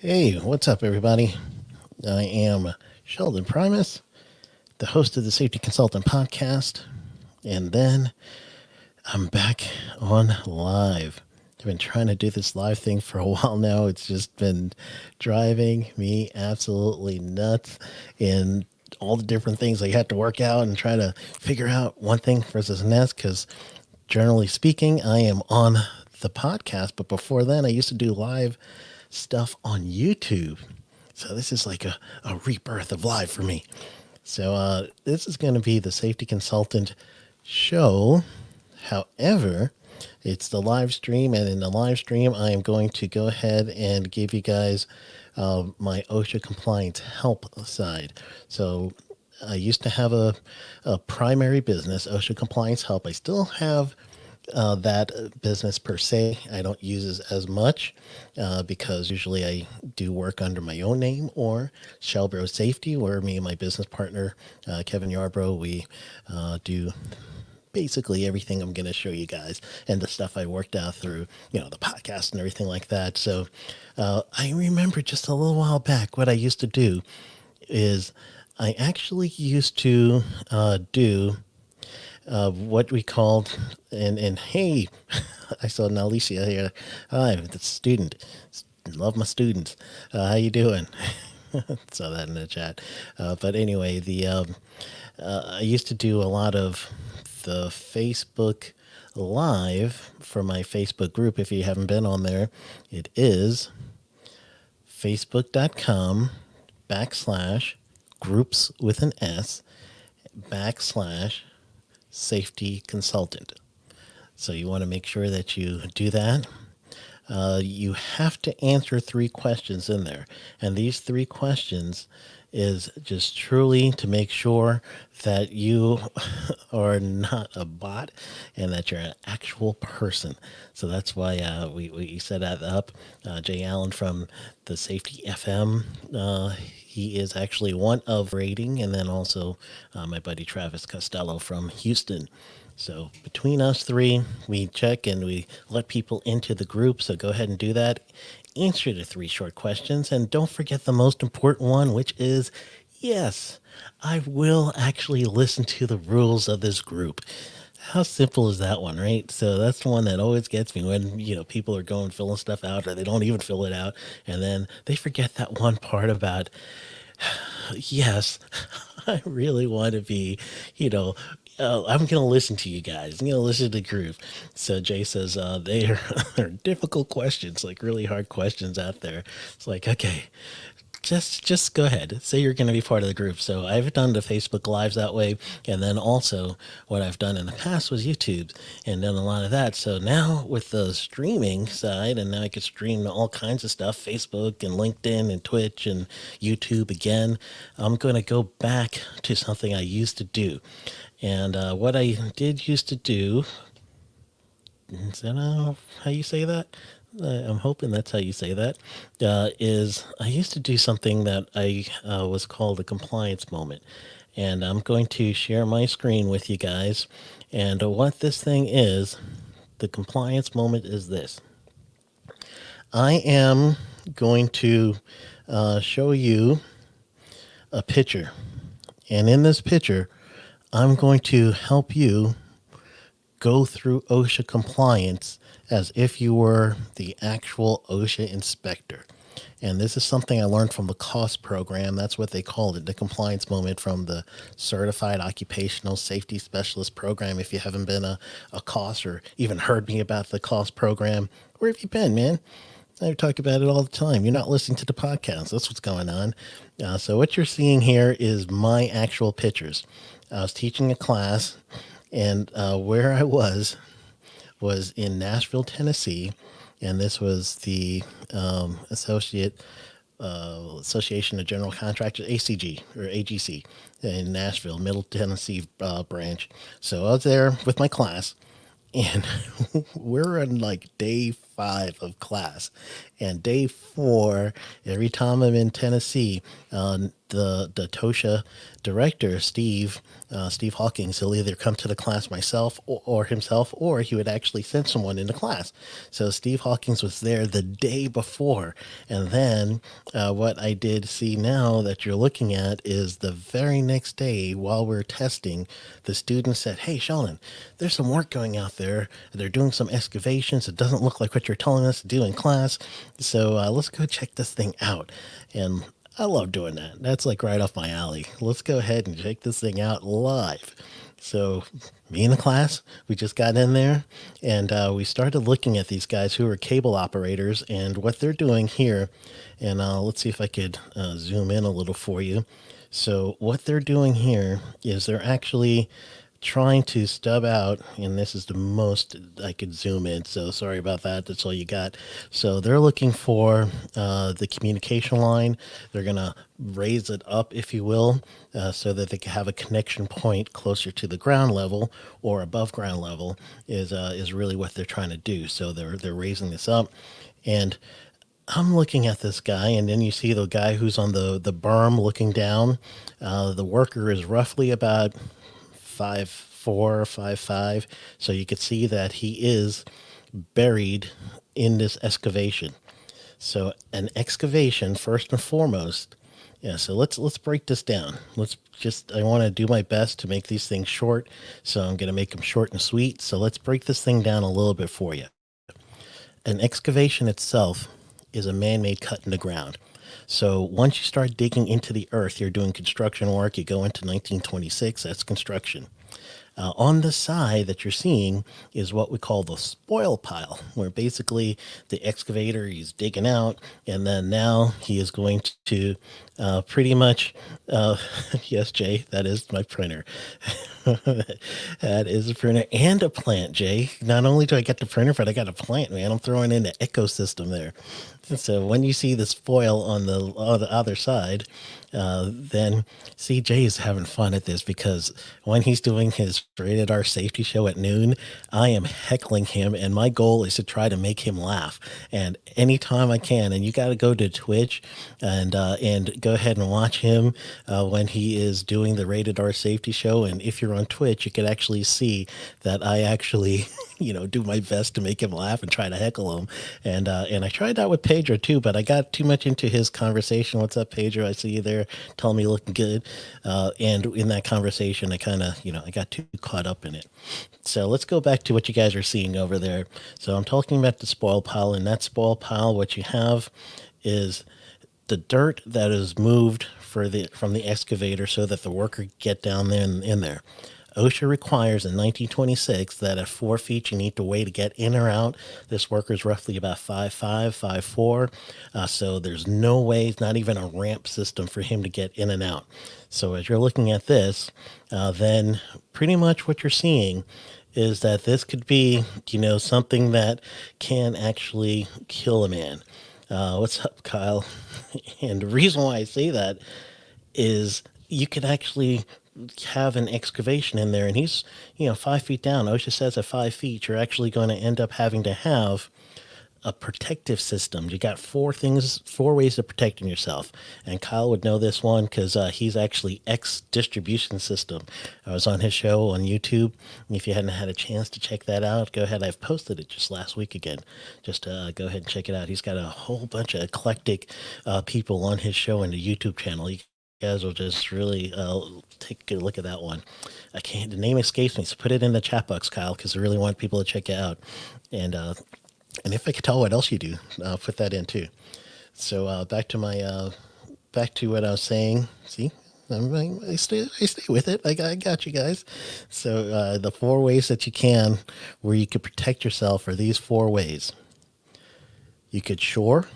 Hey, what's up, everybody? I am Sheldon Primus, the host of the Safety Consultant Podcast, and then I'm back on live. I've been trying to do this live thing for a while now. It's just been driving me absolutely nuts in all the different things I had to work out and try to figure out one thing versus the next because generally speaking, I am on the podcast, but before then, I used to do live stuff on YouTube. So this is like a rebirth of live for me. So this is going to be the Safety Consultant show. However, it's the live stream, and in the live stream, I am going to go ahead and give you guys my OSHA compliance help side. So I used to have a primary business, OSHA compliance help. I still have that business per se. I don't use it as much because usually I do work under my own name or Shellbro Safety, where me and my business partner, Kevin Yarbrough, we do basically everything I'm going to show you guys and the stuff I worked out through, the podcast and everything like that. So I remember just a little while back what I used to do is I actually used to do what we called, and hey, I saw Alicia here. Hi, the student. Love my students. How you doing? Saw that in the chat. But anyway, I used to do a lot of the Facebook Live for my Facebook group. If you haven't been on there, it is facebook.com/groups with an S /safety consultant. So you want to make sure that you do that. You have to answer 3 questions in there. And these 3 questions is just truly to make sure that you are not a bot and that you're an actual person. So that's why we set that up. Jay Allen from the Safety FM, he is actually one of rating, and then also my buddy Travis Costello from Houston. So between us 3, we check and we let people into the group. So go ahead and do that. Answer the 3 short questions. And don't forget the most important one, which is, yes, I will actually listen to the rules of this group. How simple is that one, right? So that's the one that always gets me when, people are going filling stuff out or they don't even fill it out. And then they forget that one part about, yes, I really want to be, I'm going to listen to you guys. I'm going to listen to the group. So Jay says they are difficult questions, like really hard questions out there. It's like, okay, just go ahead. Say you're going to be part of the group. So I've done the Facebook Lives that way. And then also what I've done in the past was YouTube and done a lot of that. So now with the streaming side, and now I can stream all kinds of stuff, Facebook and LinkedIn and Twitch and YouTube again, I'm going to go back to something I used to do. And what I did used to do, is that how you say that? I'm hoping that's how you say that, is I used to do something that I was called a compliance moment. And I'm going to share my screen with you guys. And what this thing is, the compliance moment is this. I am going to show you a picture. And in this picture, I'm going to help you go through OSHA compliance as if you were the actual OSHA inspector. And this is something I learned from the COS program. That's what they called it, the compliance moment, from the Certified Occupational Safety Specialist program. If you haven't been a COS or even heard me about the COS program, where have you been, man? I talk about it all the time. You're not listening to the podcast. That's what's going on. So what you're seeing here is my actual pictures. I was teaching a class, and where I was in Nashville, Tennessee, and this was the Association of General Contractors, ACG or AGC in Nashville, Middle Tennessee branch. So I was there with my class, and we're on like day 5 of class. And day 4, every time I'm in Tennessee, the TOSHA director, Steve Hawkins, he'll either come to the class myself or himself, or he would actually send someone into class. So Steve Hawkins was there the day before. And then what I did see now that you're looking at is the very next day while we're testing, the student said, "Hey, Sheldon, there's some work going out there. They're doing some excavations. It doesn't look like what you're telling us to do in class. So let's go check this thing out." And I love doing that. That's like right off my alley. Let's go ahead and check this thing out live. So me and the class, we just got in there and we started looking at these guys who are cable operators and what they're doing here. And let's see if I could zoom in a little for you. So what they're doing here is they're actually trying to stub out, and this is the most I could zoom in, so sorry about that. That's all you got. So they're looking for the communication line. They're gonna raise it up, if you will, so that they can have a connection point closer to the ground level or above ground level is really what they're trying to do. So they're raising this up, and I'm looking at this guy, and then you see the guy who's on the berm looking down. The worker is roughly about 5'4", 5'5", so you could see that he is buried in this excavation. So an excavation, first and foremost. Yeah, so let's break this down. I want to do my best to make these things short, so I'm going to make them short and sweet. So let's break this thing down a little bit for you. An excavation itself is a man-made cut in the ground. So once you start digging into the earth, you're doing construction work, you go into 1926, that's construction. On the side that you're seeing is what we call the spoil pile, where basically the excavator is digging out, and then now he is going to pretty much, yes, Jay, that is my printer. That is a printer and a plant, Jay. Not only do I get the printer, but I got a plant, man. I'm throwing in the ecosystem there. So when you see this foil on the other side, then CJ is having fun at this because when he's doing his rated R safety show at noon, I am heckling him, and my goal is to try to make him laugh. And anytime I can, and you got to go to Twitch and go ahead and watch him when he is doing the rated R safety show. And if you're on Twitch, you can actually see that I actually do my best to make him laugh and try to heckle him. And I tried that with Pedro too, but I got too much into his conversation. "What's up, Pedro? I see you there. Telling me you're looking good." And in that conversation, I kind of, I got too caught up in it. So let's go back to what you guys are seeing over there. So I'm talking about the spoil pile, and that spoil pile, what you have is the dirt that is moved from the excavator so that the worker get down there and in there. OSHA requires in 1926 that at 4 feet you need to weigh to get in or out. This worker is roughly about 5'5", 5'4", so there's no way, not even a ramp system for him to get in and out. So as you're looking at this, then pretty much what you're seeing is that this could be, something that can actually kill a man. What's up, Kyle? And the reason why I say that is you could actually have an excavation in there, and he's 5 feet down. OSHA says at 5 feet you're actually going to end up having to have a protective system. You got four ways of protecting yourself, and Kyle would know this one because he's actually X distribution system. I was on his show on YouTube, and if you hadn't had a chance to check that out, go ahead. I've posted it just last week again. Just go ahead and check it out. He's got a whole bunch of eclectic people on his show and the YouTube channel. You guys will just really take a look at that one. The name escapes me, so put it in the chat box, Kyle, because I really want people to check it out. And if I could tell what else you do, I'll put that in too. So back to what I was saying. See, I stay with it. I got you guys. So the 4 ways that you can, where you could protect yourself, are these 4 ways. You could shore.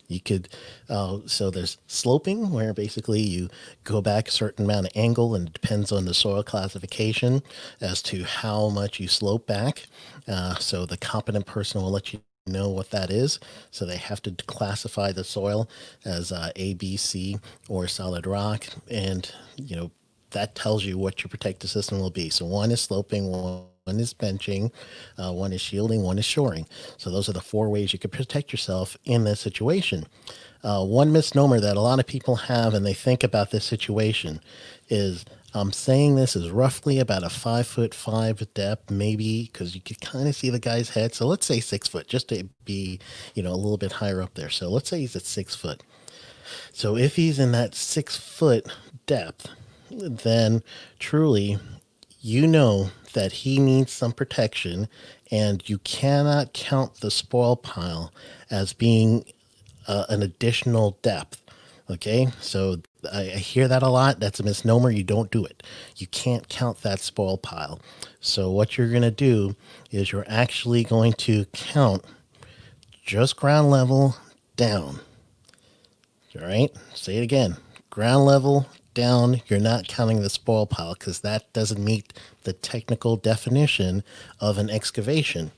You could, so there's sloping, where basically you go back a certain amount of angle, and it depends on the soil classification as to how much you slope back. So the competent person will let you know what that is. So they have to classify the soil as A, B, C, or solid rock. And, that tells you what your protective system will be. So 1 is sloping, 1 one is benching, one is shielding, one is shoring. So those are the four ways you can protect yourself in this situation. One misnomer that a lot of people have and they think about this situation is I'm saying this is roughly about a 5'5" depth, maybe, because you can kind of see the guy's head. So let's say 6 foot, just to be, a little bit higher up there. So let's say he's at 6 foot. So if he's in that 6 foot depth, then truly you know that he needs some protection, and you cannot count the spoil pile as being an additional depth. Okay, so I hear that a lot. That's a misnomer. You don't do it. You can't count that spoil pile. So what you're going to do is you're actually going to count just ground level down. All right, say it again. Ground level down. You're not counting the spoil pile because that doesn't meet the technical definition of an excavation.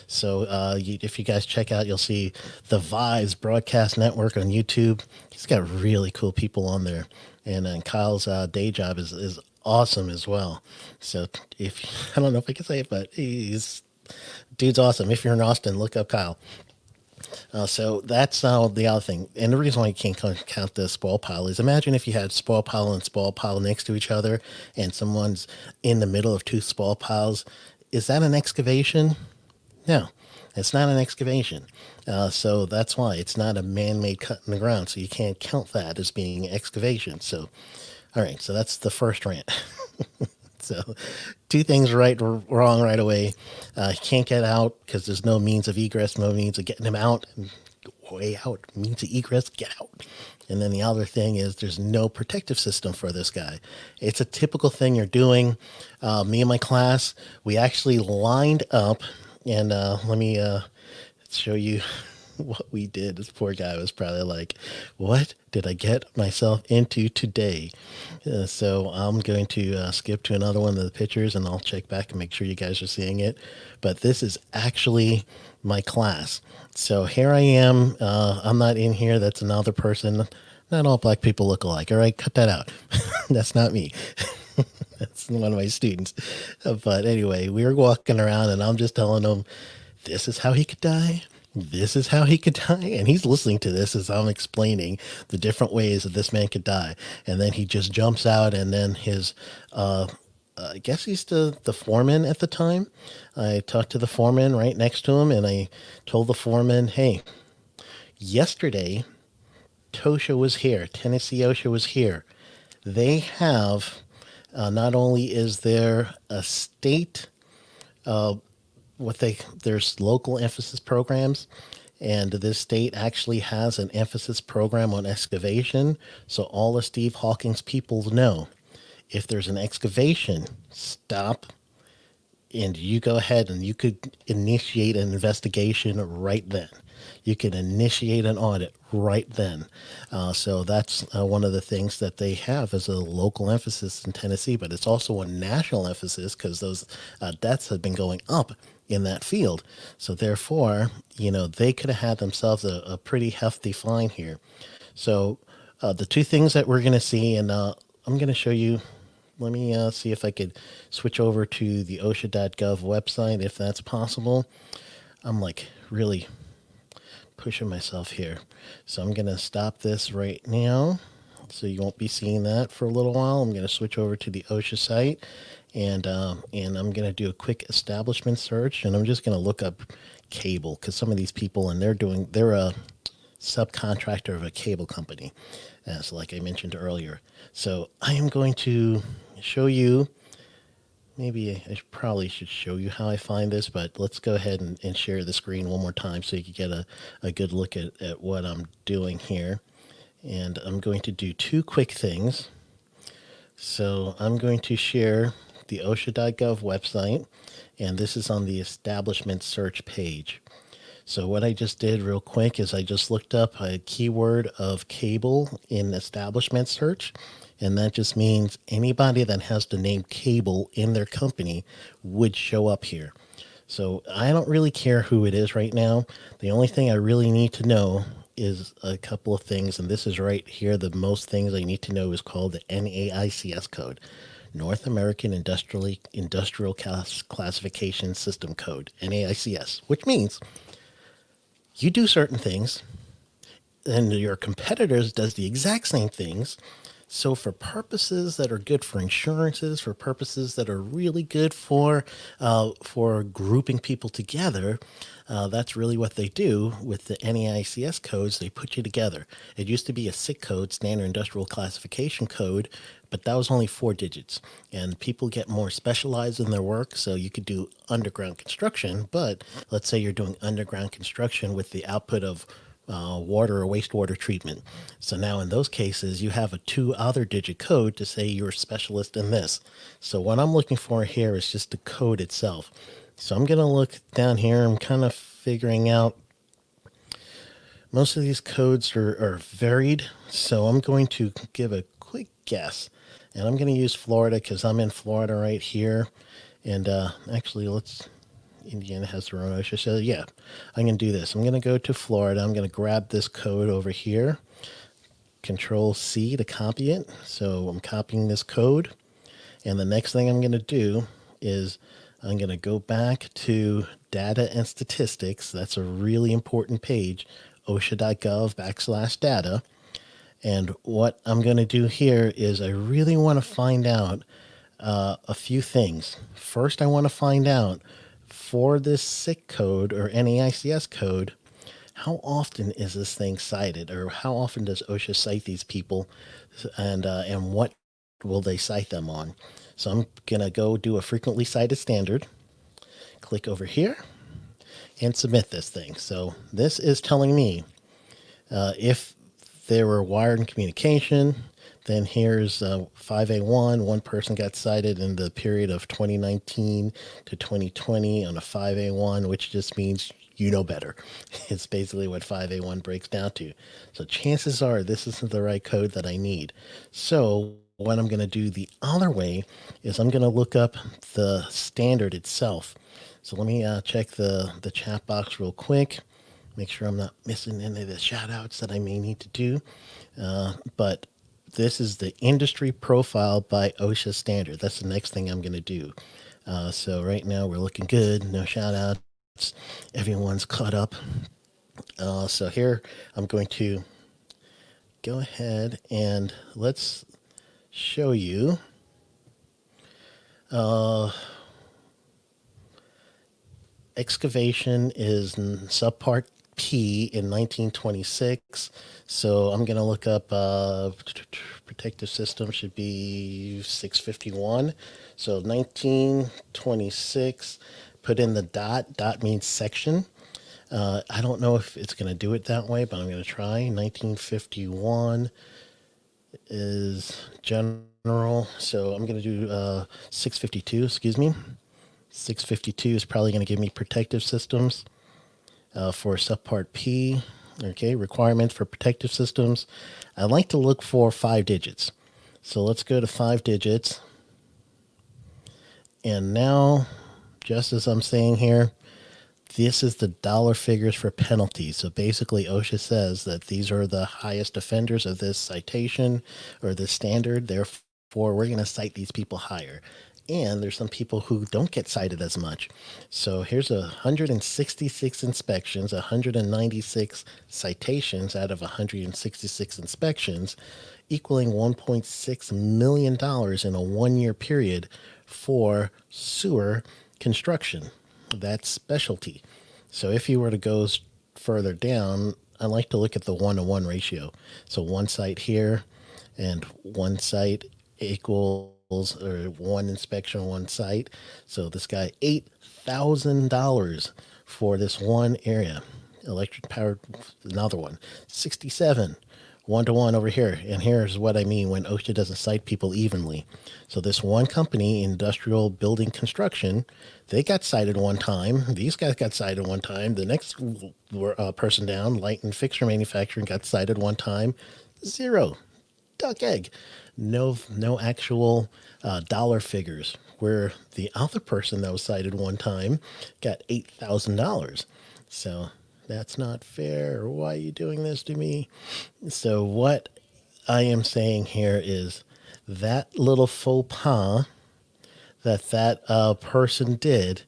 So if you guys check out, you'll see the Vibes Broadcast Network on YouTube. He's got really cool people on there. And Kyle's day job is awesome as well. So I don't know if I can say it, but dude's awesome. If you're in Austin, look up Kyle. So that's the other thing. And the reason why you can't count the spoil pile is imagine if you had spoil pile and spoil pile next to each other and someone's in the middle of two spoil piles. Is that an excavation? No, it's not an excavation. So that's why it's not a man-made cut in the ground. So you can't count that as being excavation. So, all right. So that's the first rant. So two things wrong right away. He can't get out because there's no means of egress, no means of getting him out. Way out, means of egress, get out. And then the other thing is there's no protective system for this guy. It's a typical thing you're doing. Me and my class, we actually lined up. And let me show you what we did. This poor guy was probably like, what did I get myself into today? So I'm going to skip to another one of the pictures and I'll check back and make sure you guys are seeing it. But this is actually my class. So here I am. I'm not in here. That's another person. Not all black people look alike. All right, cut that out. That's not me. That's one of my students. But anyway, we were walking around and I'm just telling him, this is how he could die. This is how he could die. And he's listening to this as I'm explaining the different ways that this man could die. And then he just jumps out and then his, I guess he's the foreman at the time. I talked to the foreman right next to him and I told the foreman, hey, yesterday, TOSHA was here. Tennessee OSHA was here. They have... not only is there a state, there's local emphasis programs, and this state actually has an emphasis program on excavation. So all the Steve Hawkins people know if there's an excavation, stop, and you go ahead and you could initiate an investigation right then. You can initiate an audit right then. So that's one of the things that they have as a local emphasis in Tennessee, but it's also a national emphasis because those deaths have been going up in that field. So therefore, they could have had themselves a pretty hefty fine here. So the two things that we're going to see, and I'm going to show you, let me see if I could switch over to the OSHA.gov website, if that's possible. I'm like really pushing myself here. So I'm going to stop this right now. So you won't be seeing that for a little while. I'm going to switch over to the OSHA site and I'm going to do a quick establishment search, and I'm just going to look up cable because some of these people, and they're a subcontractor of a cable company, as like I mentioned earlier. So I am going to show you, maybe I probably should show you how I find this, but let's go ahead and share the screen one more time so you can get a good look at what I'm doing here. And I'm going to do two quick things. So I'm going to share the OSHA.gov website, and this is on the establishment search page. So what I just did real quick is I just looked up a keyword of cable in establishment search. And that just means anybody that has the name cable in their company would show up here. So I don't really care who it is right now. The only thing I really need to know is a couple of things. And this is right here. The most things I need to know is called the NAICS code. North American Industrial Classification System Code, NAICS, which means you do certain things and your competitors does the exact same things. So for purposes that are good for insurances, for purposes that are really good for grouping people together, that's really what they do with the NAICS codes. They put you together. It used to be a SIC code, Standard Industrial Classification Code, but that was only 4 digits. And people get more specialized in their work, so you could do underground construction. But let's say you're doing underground construction with the output of water or wastewater treatment. So now in those cases, you have a 2 other digit code to say you're a specialist in this. So what I'm looking for here is just the code itself. So I'm going to look down here. I'm kind of figuring out most of these codes are varied. So I'm going to give a quick guess. And I'm going to use Florida because I'm in Florida right here. And actually, Indiana has their own OSHA. So yeah, I'm going to do this. I'm going to go to Florida. I'm going to grab this code over here. Control C to copy it. So I'm copying this code. And the next thing I'm going to do is I'm going to go back to data and statistics. That's a really important page, OSHA.gov/data. And what I'm going to do here is I really want to find out a few things. First, I want to find out for this SIC code or NAICS code, how often is this thing cited, or how often does OSHA cite these people, and what will they cite them on? So I'm gonna go do a frequently cited standard, click over here, and submit this thing. So this is telling me if they were wired in communication. Then here's 5A1. One person got cited in the period of 2019 to 2020 on a 5A1, which just means you know better. It's basically what 5A1 breaks down to. So chances are this isn't the right code that I need. So what I'm going to do the other way is I'm going to look up the standard itself. So let me check the chat box real quick. Make sure I'm not missing any of the shout outs that I may need to do. But this is the industry profile by OSHA standard. That's the next thing I'm going to do. So right now we're looking good. No shout outs. Everyone's caught up. So here I'm going to go ahead and let's show you. Excavation is subpart P in 1926. So I'm going to look up protective system should be 651. So 1926, put in the dot. Dot means section. I don't know if it's going to do it that way, but I'm going to try. 1951 is general. So I'm going to do 652, excuse me. 652 is probably going to give me protective systems for subpart P. Okay, requirements for protective systems. I like to look for 5 digits. So let's go to 5 digits. And now, just as I'm saying here, this is the dollar figures for penalties. So basically, OSHA says that these are the highest offenders of this citation or this standard. Therefore, we're going to cite these people higher. And there's some people who don't get cited as much. So here's 166 inspections, 196 citations out of 166 inspections, equaling $1.6 million in a 1-year period for sewer construction. That's specialty. So if you were to go further down, I like to look at the 1-to-1 ratio. So one site here and one site equals, or one inspection, one site. So this guy, $8,000 for this one area. Electric powered, another one, 67. 1-to-1 over here. And here's what I mean when OSHA doesn't cite people evenly. So this one company, industrial building construction, they got cited one time. These guys got cited one time. The next person down, light and fixture manufacturing, got cited one time. 0. Duck egg. No actual dollar figures. Where the other person that was cited one time got $8,000. So that's not fair. Why are you doing this to me? So what I am saying here is that little faux pas that person did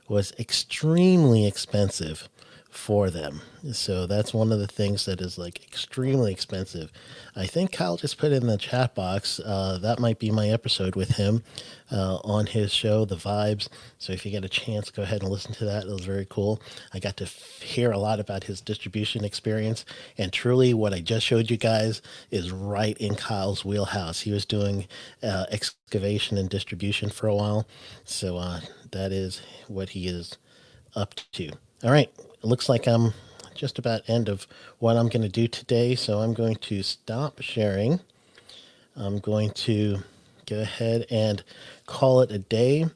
was extremely expensive for them. So that's one of the things that is like extremely expensive. I think Kyle just put in the chat box. That might be my episode with him on his show, The Vibes. So if you get a chance, go ahead and listen to that. It was very cool. I got to hear a lot about his distribution experience. And truly, what I just showed you guys is right in Kyle's wheelhouse. He was doing excavation and distribution for a while. So that is what he is up to. All right. It looks like I'm just about end of what I'm going to do today. So I'm going to stop sharing. I'm going to go ahead and call it a day.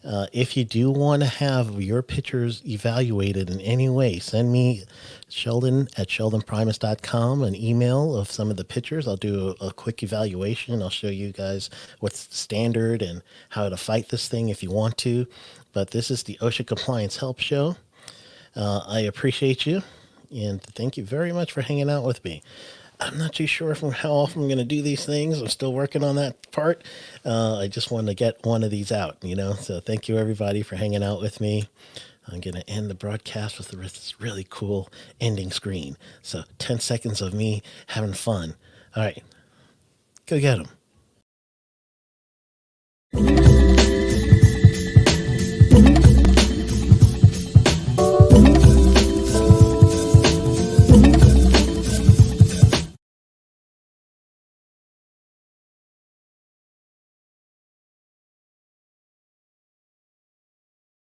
If you do want to have your pictures evaluated in any way, send me Sheldon at sheldonprimus.com an email of some of the pictures. I'll do a quick evaluation. I'll show you guys what's standard and how to fight this thing if you want to. But this is the OSHA Compliance Help Show. I appreciate you, and thank you very much for hanging out with me. I'm not too sure how often I'm going to do these things. I'm still working on that part. I just wanted to get one of these out, So thank you, everybody, for hanging out with me. I'm going to end the broadcast with this really cool ending screen. So 10 seconds of me having fun. All right, go get them.